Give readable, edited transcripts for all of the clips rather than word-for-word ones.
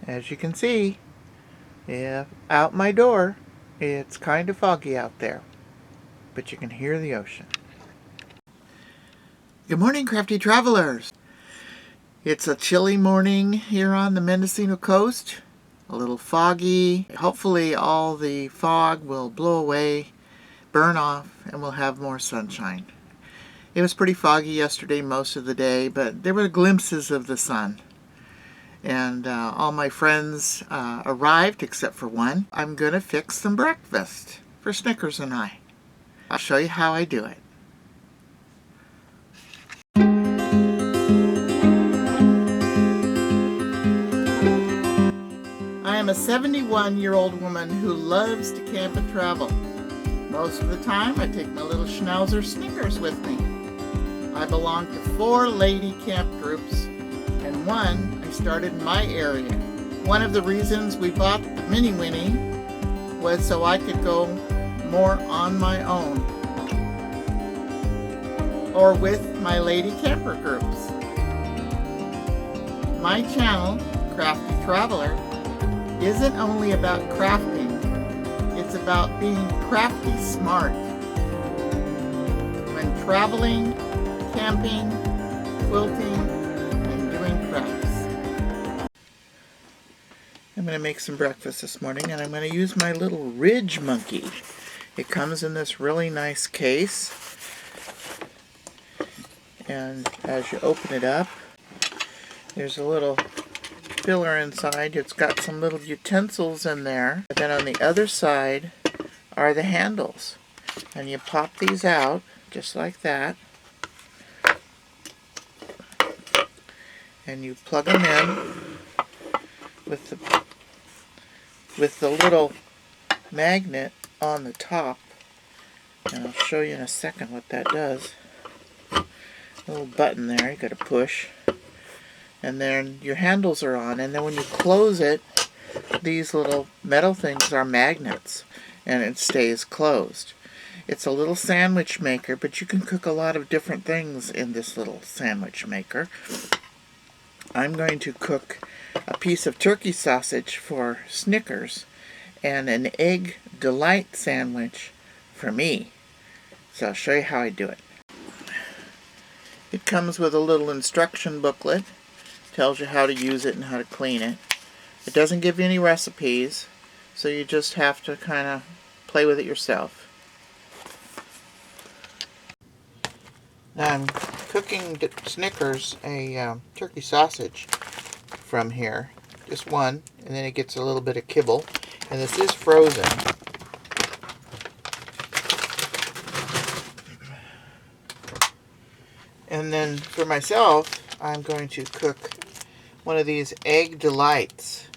As you can see, out my door, it's kind of foggy out there, but you can hear the ocean. Good morning, crafty travelers. It's a chilly morning here on the Mendocino coast. A little foggy. Hopefully all the fog will blow away, burn off, and we'll have more sunshine. It was pretty foggy yesterday most of the day, but there were glimpses of the sun. And all my friends arrived except for one. I'm going to fix some breakfast for Snickers and I. I'll show you how I do it. I am a 71-year-old woman who loves to camp and travel. Most of the time I take my little schnauzer Snickers with me. I belong to 4 lady camp groups and one I started in my area. One of the reasons we bought the Minnie Winnie was so I could go more on my own or with my lady camper groups. My channel, Crafty Traveler, isn't only about crafting, it's about being crafty smart. When traveling, camping, quilting, crafts. I'm going to make some breakfast this morning, and I'm going to use my little ridge monkey. It comes in this really nice case, and as you open it up, there's a little filler inside. It's got some little utensils in there. But then on the other side are the handles, and you pop these out just like that. And you plug them in with the little magnet on the top, and I'll show you in a second what that does. A little button there you got to push, and then your handles are on, and then when you close it, these little metal things are magnets, and it stays closed. It's a little sandwich maker, but you can cook a lot of different things in this little sandwich maker. I'm going to cook a piece of turkey sausage for Snickers and an egg delight sandwich for me. So I'll show you how I do it. It comes with a little instruction booklet. Tells you how to use it and how to clean it. It doesn't give you any recipes, so you just have to kind of play with it yourself. Now I'm cooking Snickers a turkey sausage from here. Just one, and then it gets a little bit of kibble. And this is frozen. And then for myself, I'm going to cook one of these egg delights.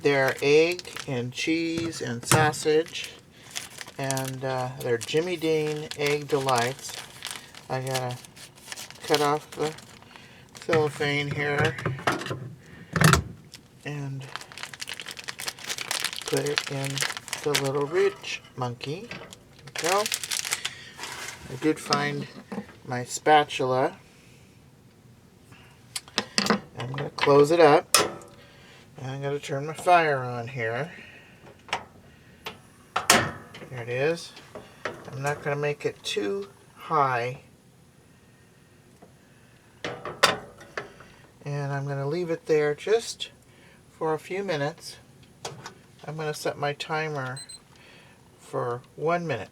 They're egg and cheese and sausage, and they're Jimmy Dean egg delights. I gotta cut off the cellophane here and put it in the little ridge monkey. There we go. I did find my spatula. I'm going to close it up. And I'm going to turn my fire on here. There it is. I'm not going to make it too high. And I'm going to leave it there just for a few minutes. I'm going to set my timer for 1 minute.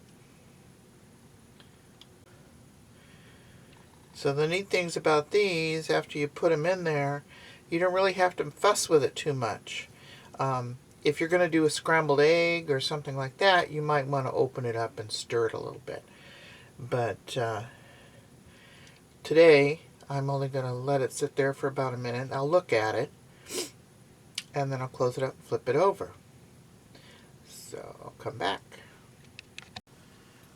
So the neat things about these, after you put them in there, you don't really have to fuss with it too much. If you're going to do a scrambled egg or something like that, you might want to open it up and stir it a little bit. But today, I'm only going to let it sit there for about a minute. I'll look at it, and then I'll close it up and flip it over. So I'll come back.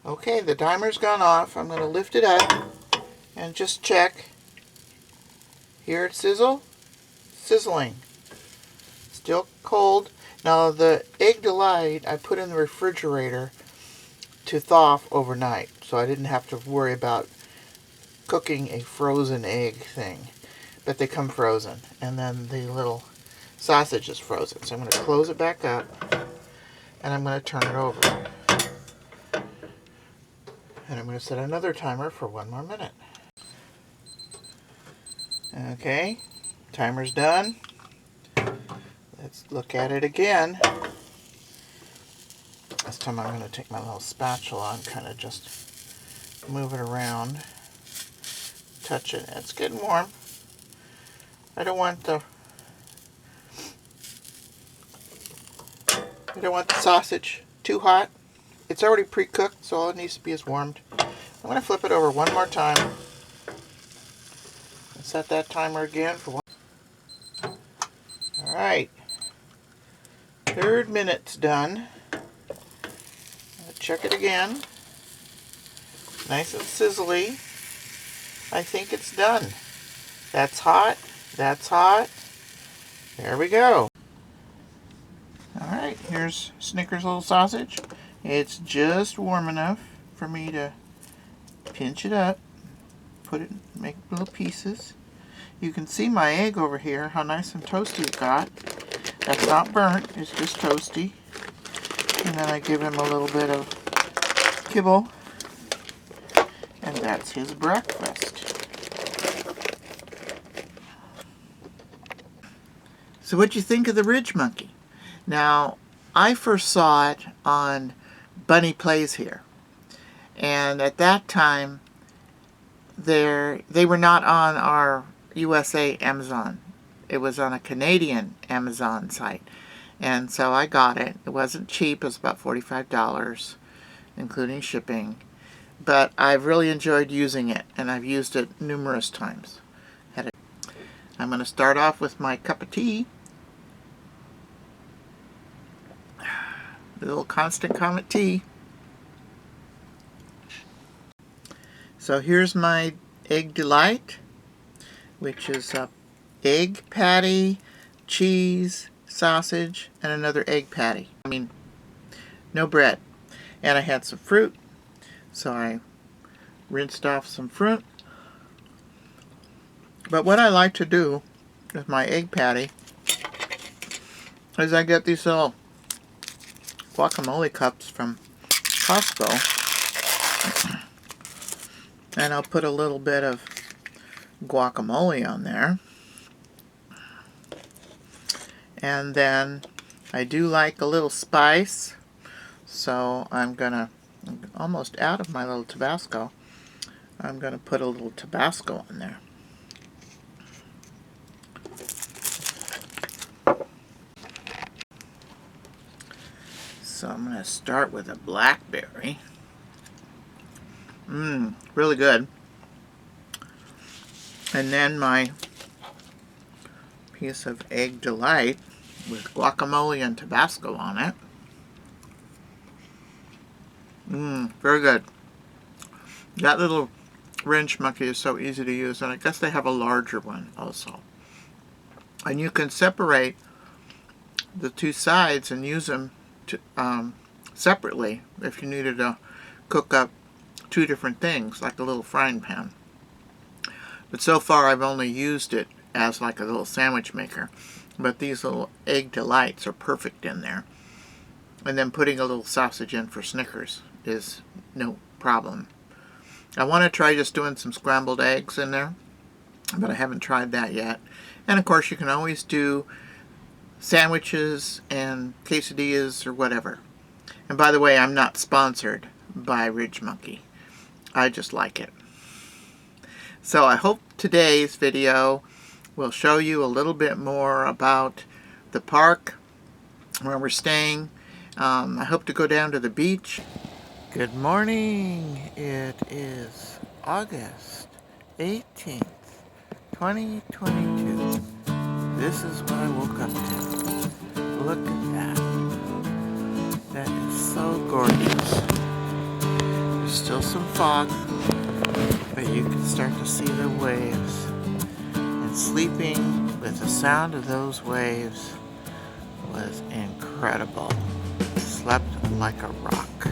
Okay, the timer's gone off. I'm going to lift it up and just check. Hear it sizzle? Sizzling. Still cold. Now the egg delight I put in the refrigerator to thaw overnight, so I didn't have to worry about cooking a frozen egg thing. But they come frozen. And then the little sausage is frozen. So I'm going to close it back up, and I'm going to turn it over. And I'm going to set another timer for 1 more minute. Okay, timer's done. Let's look at it again. This time I'm going to take my little spatula and kind of just move it around. Touch it. It's getting warm. I don't want the sausage too hot. It's already pre-cooked, so all it needs to be is warmed. I'm going to flip it over one more time. And set that timer again for 1. Alright. 3rd minute's done. Check it again. Nice and sizzly. I think it's done. That's hot. That's hot. There we go. Alright, here's Snickers' little sausage. It's just warm enough for me to pinch it up, put it, make little pieces. You can see my egg over here, how nice and toasty it got. That's not burnt, it's just toasty. And then I give him a little bit of kibble, and that's his breakfast. So what'd you think of the ridge monkey? Now, I first saw it on Bunny Plays Here, and at that time they were not on our USA Amazon. It was on a Canadian Amazon site, and so I got it. It wasn't cheap. It was about $45, including shipping, but I've really enjoyed using it, and I've used it numerous times. I'm going to start off with my cup of tea. A little Constant Comet tea. So here's my egg delight, which is a egg patty, cheese, sausage, and another egg patty. I mean, no bread. And I had some fruit, so I rinsed off some fruit. But what I like to do with my egg patty is I get these little guacamole cups from Costco, and I'll put a little bit of guacamole on there. And then I do like a little spice, so I'm almost out of my little Tabasco. I'm gonna put a little Tabasco on there. So I'm going to start with a blackberry. Really good. And then my piece of egg delight with guacamole and Tabasco on it. Very good. That little ridge monkey is so easy to use, and I guess they have a larger one also. And you can separate the two sides and use them separately if you needed to cook up 2 different things, like a little frying pan. But so far I've only used it as like a little sandwich maker. But these little egg delights are perfect in there. And then putting a little sausage in for Snickers is no problem. I want to try just doing some scrambled eggs in there, but I haven't tried that yet. And of course you can always do sandwiches and quesadillas or whatever. And by the way, I'm not sponsored by Ridge Monkey. I just like it. So I hope today's video will show you a little bit more about the park where we're staying. I hope to go down to the beach. Good morning. It is August 18th, 2022. This is what I woke up to. Look at that. That is so gorgeous. There's still some fog, but you can start to see the waves. And sleeping with the sound of those waves was incredible. Slept like a rock.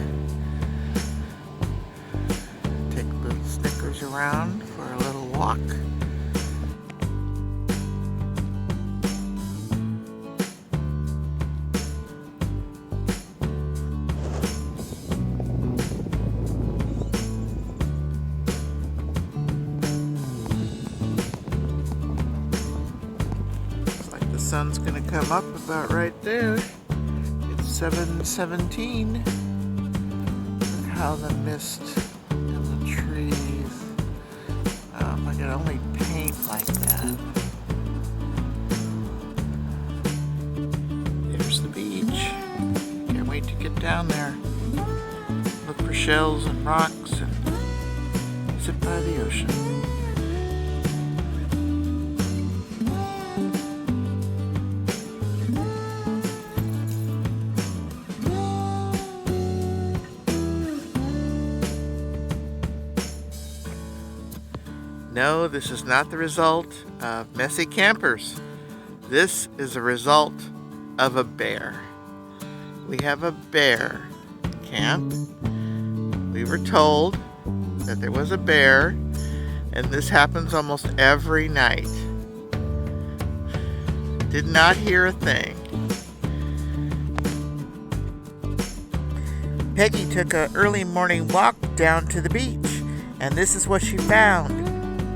Take little Snickers around for a little walk. The sun's gonna come up about right there. It's 7:17. Look how the mist and the trees. I could only paint like that. There's the beach. Can't wait to get down there. Look for shells and rocks and sit by the ocean. No, this is not the result of messy campers. This is a result of a bear. We have a bear camp. We were told that there was a bear, and this happens almost every night. Did not hear a thing. Peggy took an early morning walk down to the beach, and this is what she found.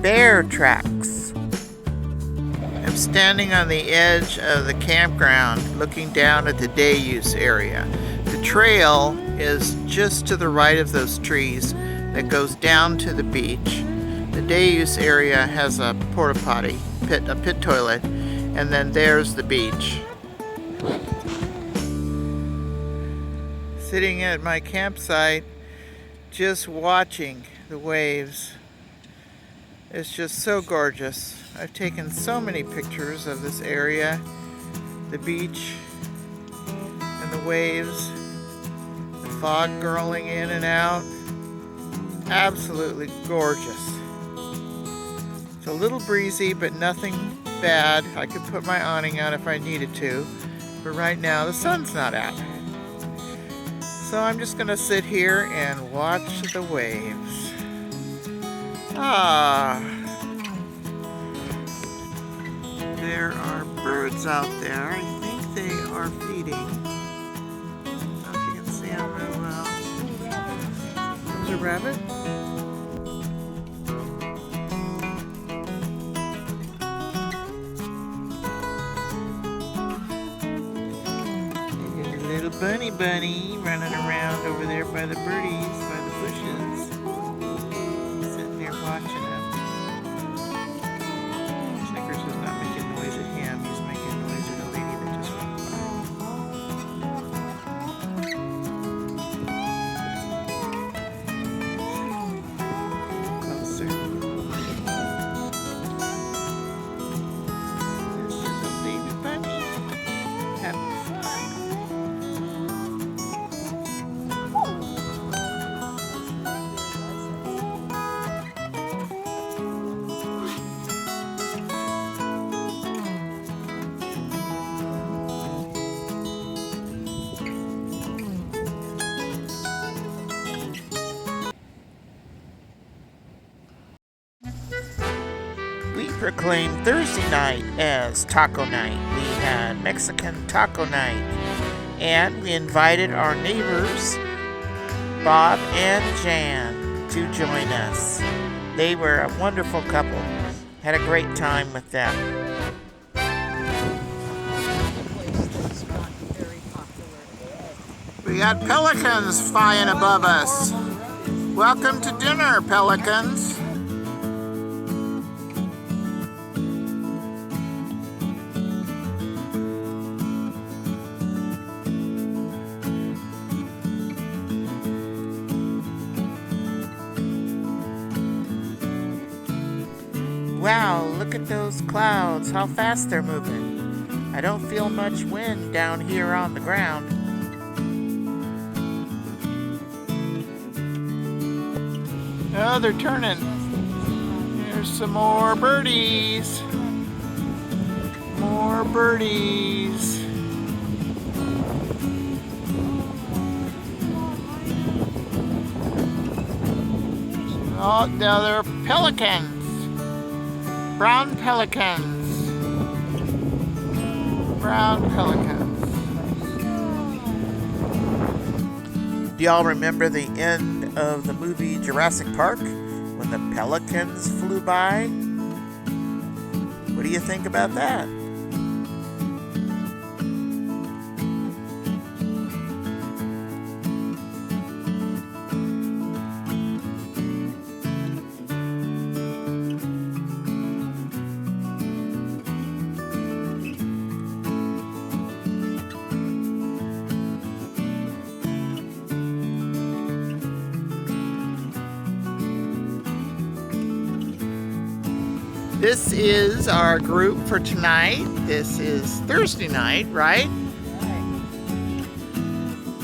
Bear tracks. I'm standing on the edge of the campground looking down at the day use area. The trail is just to the right of those trees that goes down to the beach. The day use area has a porta potty, a pit toilet, and then there's the beach. Sitting at my campsite, just watching the waves. It's just so gorgeous. I've taken so many pictures of this area, the beach, and the waves, the fog curling in and out. Absolutely gorgeous. It's a little breezy, but nothing bad. I could put my awning out if I needed to, but right now the sun's not out. So I'm just gonna sit here and watch the waves. There are birds out there. I think they are feeding. I don't know if you can see them real well. There's a rabbit. And there's a little bunny running around over there by the birdies, by the bushes. Sitting there watching them. Snickers is not making noise at him, he's making noise at a lady that just went by. Closer. There's your little baby bunny. Having fun. We proclaimed Thursday night as taco night. We had Mexican taco night. And we invited our neighbors, Bob and Jan, to join us. They were a wonderful couple. Had a great time with them. We got pelicans flying above us. Welcome to dinner, pelicans. Wow, look at those clouds, how fast they're moving. I don't feel much wind down here on the ground. Oh, they're turning. There's some more birdies. More birdies. Oh, now they're pelicans. Brown pelicans. Brown pelicans. Do y'all remember the end of the movie Jurassic Park when the pelicans flew by? What do you think about that? This is our group for tonight. This is Thursday night, right?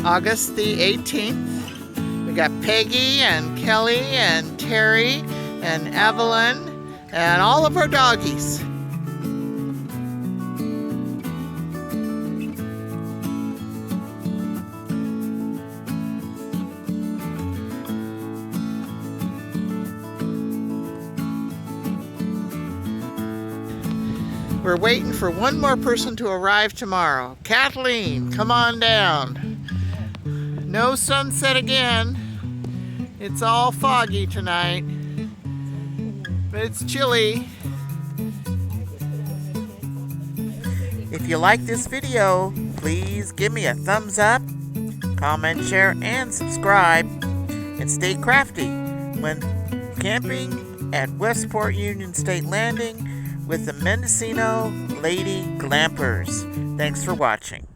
August the 18th. We got Peggy and Kelly and Terry and Evelyn and all of our doggies. We're waiting for one more person to arrive tomorrow. Kathleen, come on down. No sunset again. It's all foggy tonight, but it's chilly. If you like this video, please give me a thumbs up, comment, share, and subscribe. And stay crafty when camping at Westport Union State Landing with the Mendocino Lady Glampers. Thanks for watching.